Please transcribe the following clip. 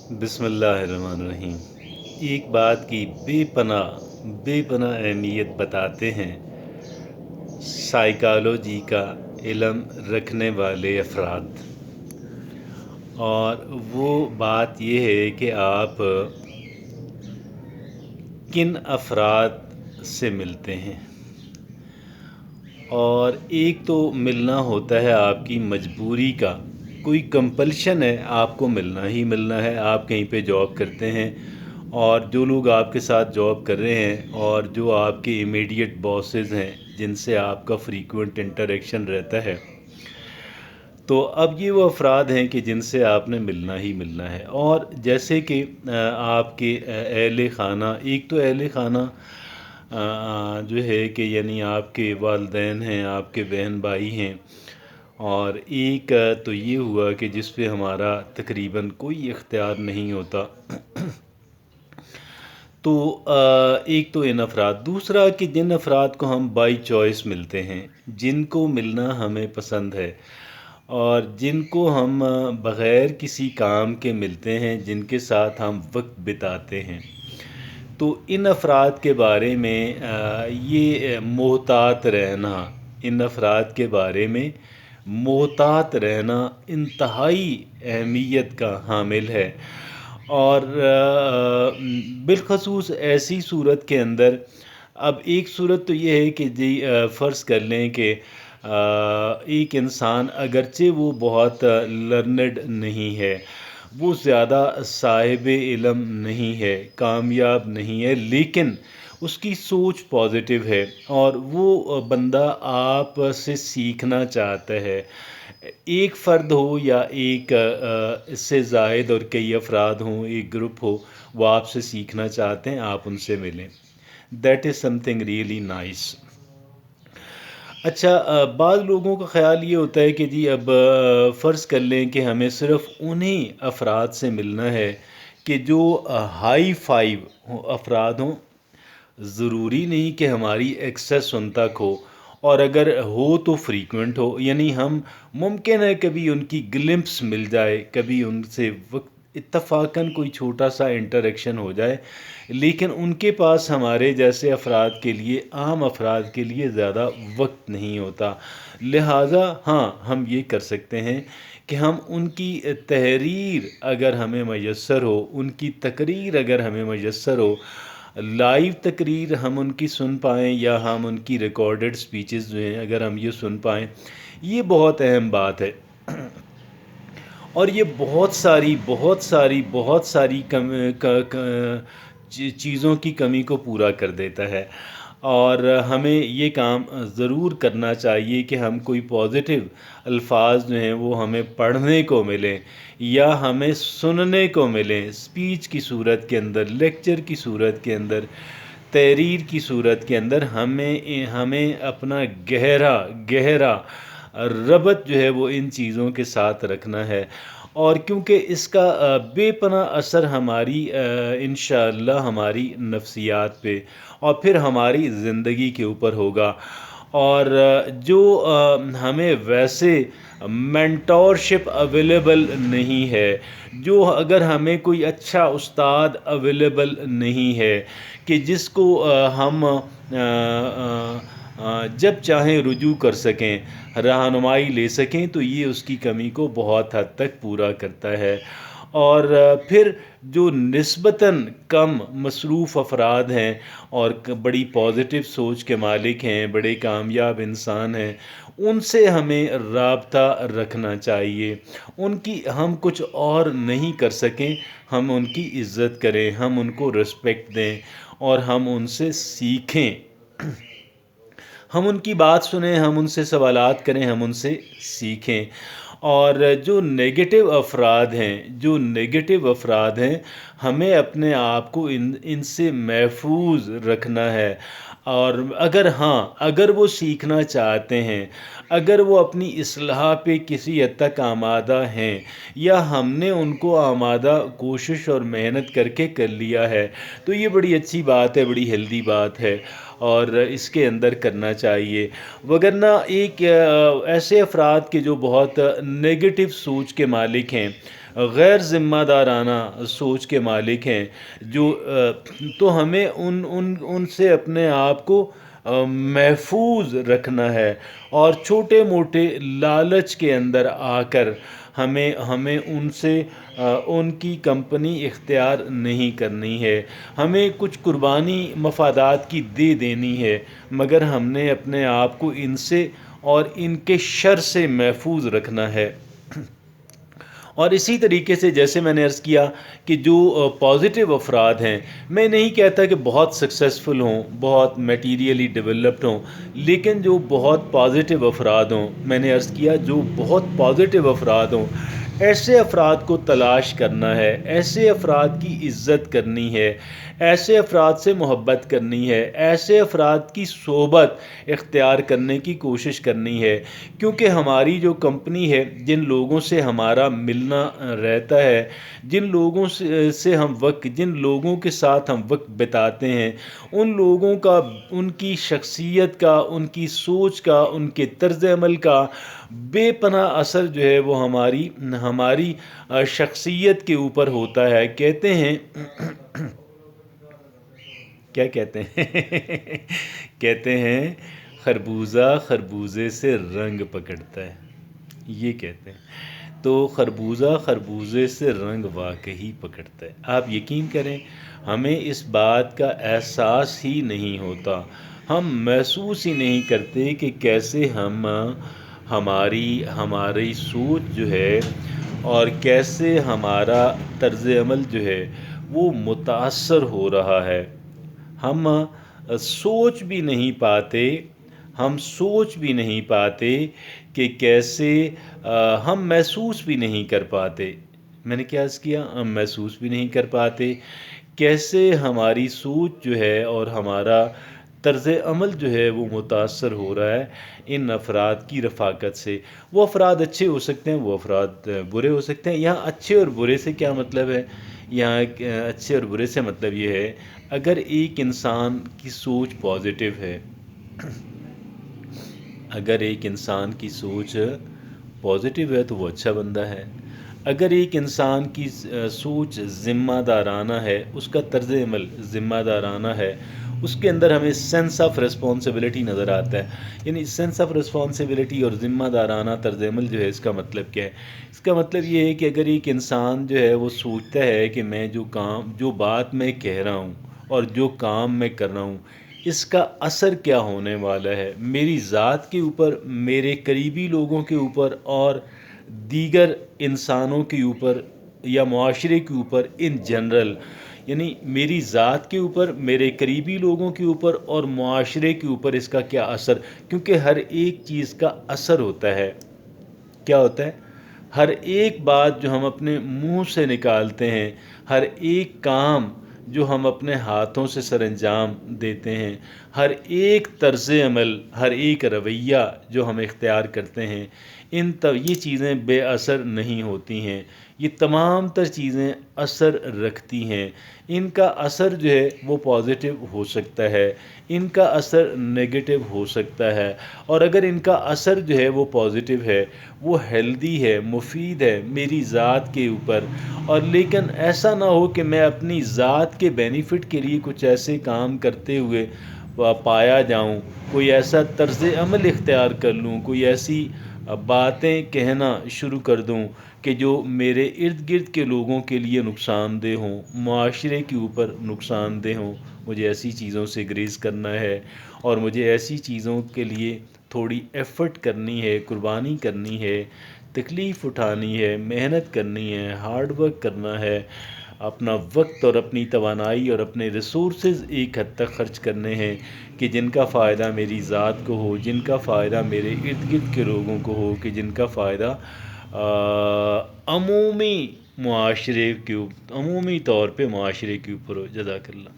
बिस्मिल्लाहिर्रहमानिर्रहीम। एक बात की बेपनाह अहमियत बताते हैं साइकोलॉजी का इल्म रखने वाले अफराद, और वो बात ये है कि आप किन अफराद से मिलते हैं। और एक तो मिलना होता है आपकी मजबूरी का, कोई कंपल्शन है, आपको मिलना ही मिलना है। आप कहीं पे जॉब करते हैं और जो लोग आपके साथ जॉब कर रहे हैं और जो आपके इमीडिएट बॉसेस हैं जिनसे आपका फ्रीक्वेंट इंटरेक्शन रहता है, तो अब ये वो अफराद हैं कि जिनसे आपने मिलना ही मिलना है। और जैसे कि आपके अहले ख़ाना, एक तो अहले ख़ाना जो है कि यानी आपके वालिदैन हैं, आपके बहन भाई हैं, और एक तो ये हुआ कि जिस पे हमारा तकरीबन कोई इख्तियार नहीं होता। तो एक तो इन अफराद, दूसरा कि जिन अफराद को हम बाई चॉइस मिलते हैं, जिनको मिलना हमें पसंद है और जिनको हम बग़ैर किसी काम के मिलते हैं, जिनके साथ हम वक्त बिताते हैं। तो इन अफराद के बारे में ये मोहतात रहना, इन अफराद के बारे में मोहतात रहना इंतहाई अहमियत का हामिल है। और बिलखसूस ऐसी सूरत के अंदर, अब एक सूरत तो ये है कि जी फ़र्ज़ कर लें कि एक इंसान अगरचे वो बहुत लर्नड नहीं है, वो ज़्यादा साहिब इल्म नहीं है, कामयाब नहीं है, लेकिन उसकी सोच पॉजिटिव है और वो बंदा आप से सीखना चाहता है। एक फ़र्द हो या एक इससे ज़ायद और कई अफराद हों, एक ग्रुप हो, वो आपसे सीखना चाहते हैं, आप उनसे मिलें। That is something really nice. अच्छा, बाज़ लोगों का ख़्याल ये होता है कि जी अब फ़र्ज़ कर लें कि हमें सिर्फ़ उन्हीं अफराद से मिलना है कि जो हाई फाइव अफराद हों। ज़रूरी नहीं कि हमारी एक्सेस उन तक हो, और अगर हो तो फ्रीक्वेंट हो, यानी हम मुमकिन है कभी उनकी ग्लिम्प्स मिल जाए, कभी उनसे वक्त इत्तफ़ाक़न कोई छोटा सा इंटरेक्शन हो जाए, लेकिन उनके पास हमारे जैसे अफराद के लिए, आम अफराद के लिए ज़्यादा वक्त नहीं होता। लिहाजा हाँ, हम ये कर सकते हैं कि हम उनकी तहरीर अगर हमें मैसर हो, उनकी तकरीर अगर हमें मैसर हो, लाइव तकरीर हम उनकी सुन पाएँ, या हम उनकी रिकॉर्डेड स्पीचेस जो हैं अगर हम ये सुन पाएँ, ये बहुत अहम बात है। और ये बहुत सारी चीज़ों की कमी को पूरा कर देता है। और हमें ये काम ज़रूर करना चाहिए कि हम कोई पॉजिटिव अल्फाज जो हैं वो हमें पढ़ने को मिलें या हमें सुनने को मिलें, स्पीच की सूरत के अंदर, लेक्चर की सूरत के अंदर, तहरीर की सूरत के अंदर। हमें हमें अपना गहरा गहरा रबत जो है वो इन चीज़ों के साथ रखना है। और क्योंकि इसका बेपनाह असर हमारी इंशाअल्लाह हमारी नफ्सियात पे और फिर हमारी ज़िंदगी के ऊपर होगा। और जो हमें वैसे मेंटोरशिप अवेलेबल नहीं है, जो अगर हमें कोई अच्छा उस्ताद अवेलेबल नहीं है कि जिसको हम जब चाहें रुजू कर सकें, रहनुमाई ले सकें, तो ये उसकी कमी को बहुत हद तक पूरा करता है। और फिर जो निस्बतन कम मसरूफ़ अफराद हैं और बड़ी पॉजिटिव सोच के मालिक हैं, बड़े कामयाब इंसान हैं, उनसे हमें राब्ता रखना चाहिए। उनकी हम कुछ और नहीं कर सकें, हम उनकी इज़्ज़त करें, हम उनको रिस्पेक्ट दें और हम उनसे सीखें। हम उनकी बात सुनें, हम उनसे सवालात करें, हम उनसे सीखें। और जो नेगेटिव अफराद हैं, हमें अपने आप को इनसे महफूज रखना है। और अगर वो सीखना चाहते हैं, अगर वो अपनी इस्लाह पे किसी हद तक आमादा हैं, या हमने उनको आमादा कोशिश और मेहनत करके कर लिया है, तो ये बड़ी अच्छी बात है, बड़ी हेल्दी बात है और इसके अंदर करना चाहिए। वगरना एक ऐसे अफराद के जो बहुत नेगेटिव सोच के मालिक हैं, غیر ذمہ دارانہ سوچ کے مالک ہیں، جو تو ہمیں ان سے اپنے آپ کو محفوظ رکھنا ہے، اور چھوٹے موٹے لالچ کے اندر آ کر ہمیں ان سے ان کی کمپنی اختیار نہیں کرنی ہے۔ ہمیں کچھ قربانی مفادات کی دے دینی ہے، مگر ہم نے اپنے آپ کو ان سے اور ان کے شر سے محفوظ رکھنا ہے۔ اور اسی طریقے سے جیسے میں نے عرض کیا کہ جو پازیٹیو افراد ہیں، میں نہیں کہتا کہ بہت سکسیسفل ہوں، بہت میٹیریلی ڈیولپڈ ہوں، لیکن جو بہت پازیٹیو افراد ہوں، میں نے عرض کیا جو بہت پازیٹیو افراد ہوں، ایسے افراد کو تلاش کرنا ہے، ایسے افراد کی عزت کرنی ہے، ایسے افراد سے محبت کرنی ہے، ایسے افراد کی صحبت اختیار کرنے کی کوشش کرنی ہے، کیونکہ ہماری جو کمپنی ہے، جن لوگوں سے ہمارا ملنا رہتا ہے، جن لوگوں سے جن لوگوں کے ساتھ ہم وقت بتاتے ہیں، ان لوگوں کا، ان کی شخصیت کا، ان کی سوچ کا، ان کے طرز عمل کا بے پناہ اثر جو ہے وہ ہماری شخصیت کے اوپر ہوتا ہے۔ کہتے ہیں کیا کہتے ہیں کہتے ہیں خربوزہ خربوزے سے رنگ پکڑتا ہے، یہ کہتے ہیں۔ تو خربوزہ خربوزے سے رنگ واقعی پکڑتا ہے۔ آپ یقین کریں، ہمیں اس بات کا احساس ہی نہیں ہوتا، ہم محسوس ہی نہیں کرتے کہ کیسے ہماری سوچ جو ہے اور کیسے ہمارا طرز عمل جو ہے وہ متاثر ہو رہا ہے۔ ہم سوچ بھی نہیں پاتے، ہم سوچ بھی نہیں پاتے کہ کیسے ہم محسوس بھی نہیں کر پاتے۔ میں نے کیا عرض کیا؟ ہم محسوس بھی نہیں کر پاتے کیسے ہماری سوچ جو ہے اور ہمارا طرز عمل جو ہے وہ متاثر ہو رہا ہے ان افراد کی رفاقت سے۔ وہ افراد اچھے ہو سکتے ہیں، وہ افراد برے ہو سکتے ہیں۔ یہاں اچھے اور برے سے کیا مطلب ہے؟ یہاں اچھے اور برے سے مطلب یہ ہے، اگر ایک انسان کی سوچ پازیٹیو ہے، اگر ایک انسان کی سوچ پازیٹیو ہے تو وہ اچھا بندہ ہے۔ اگر ایک انسان کی سوچ ذمہ دارانہ ہے، اس کا طرز عمل ذمہ دارانہ ہے، اس کے اندر ہمیں سینس آف ریسپانسبلٹی نظر آتا ہے۔ یعنی سینس آف ریسپانسبلٹی اور ذمہ دارانہ طرز عمل جو ہے، اس کا مطلب کیا ہے؟ اس کا مطلب یہ ہے کہ اگر ایک انسان جو ہے وہ سوچتا ہے کہ میں جو بات میں کہہ رہا ہوں اور جو کام میں کر رہا ہوں، اس کا اثر کیا ہونے والا ہے میری ذات کے اوپر، میرے قریبی لوگوں کے اوپر اور دیگر انسانوں کے اوپر یا معاشرے کے اوپر ان جنرل، یعنی میری ذات کے اوپر، میرے قریبی لوگوں کے اوپر اور معاشرے کے اوپر اس کا کیا اثر، کیونکہ ہر ایک چیز کا اثر ہوتا ہے۔ کیا ہوتا ہے؟ ہر ایک بات جو ہم اپنے منہ سے نکالتے ہیں، ہر ایک کام جو ہم اپنے ہاتھوں سے سر انجام دیتے ہیں، ہر ایک طرز عمل، ہر ایک رویہ جو ہم اختیار کرتے ہیں، یہ چیزیں بے اثر نہیں ہوتی ہیں۔ یہ تمام تر چیزیں اثر رکھتی ہیں۔ ان کا اثر جو ہے وہ پازیٹیو ہو سکتا ہے، ان کا اثر نیگیٹو ہو سکتا ہے، اور اگر ان کا اثر جو ہے وہ پازیٹیو ہے، وہ ہیلدی ہے، مفید ہے میری ذات کے اوپر، اور لیکن ایسا نہ ہو کہ میں اپنی ذات کے بینیفٹ کے لیے کچھ ایسے کام کرتے ہوئے پایا جاؤں، کوئی ایسا طرز عمل اختیار کر لوں، کوئی ایسی باتیں کہنا شروع کر دوں کہ جو میرے ارد گرد کے لوگوں کے لیے نقصان دہ ہوں، معاشرے کے اوپر نقصان دہ ہوں۔ مجھے ایسی چیزوں سے گریز کرنا ہے، اور مجھے ایسی چیزوں کے لیے تھوڑی ایفرٹ کرنی ہے، قربانی کرنی ہے، تکلیف اٹھانی ہے، محنت کرنی ہے، ہارڈ ورک کرنا ہے، اپنا وقت اور اپنی توانائی اور اپنے ریسورسز ایک حد تک خرچ کرنے ہیں کہ جن کا فائدہ میری ذات کو ہو، جن کا فائدہ میرے ارد گرد کے لوگوں کو ہو، کہ جن کا فائدہ عمومی طور پہ معاشرے کے اوپر ہو۔ جزاک اللہ۔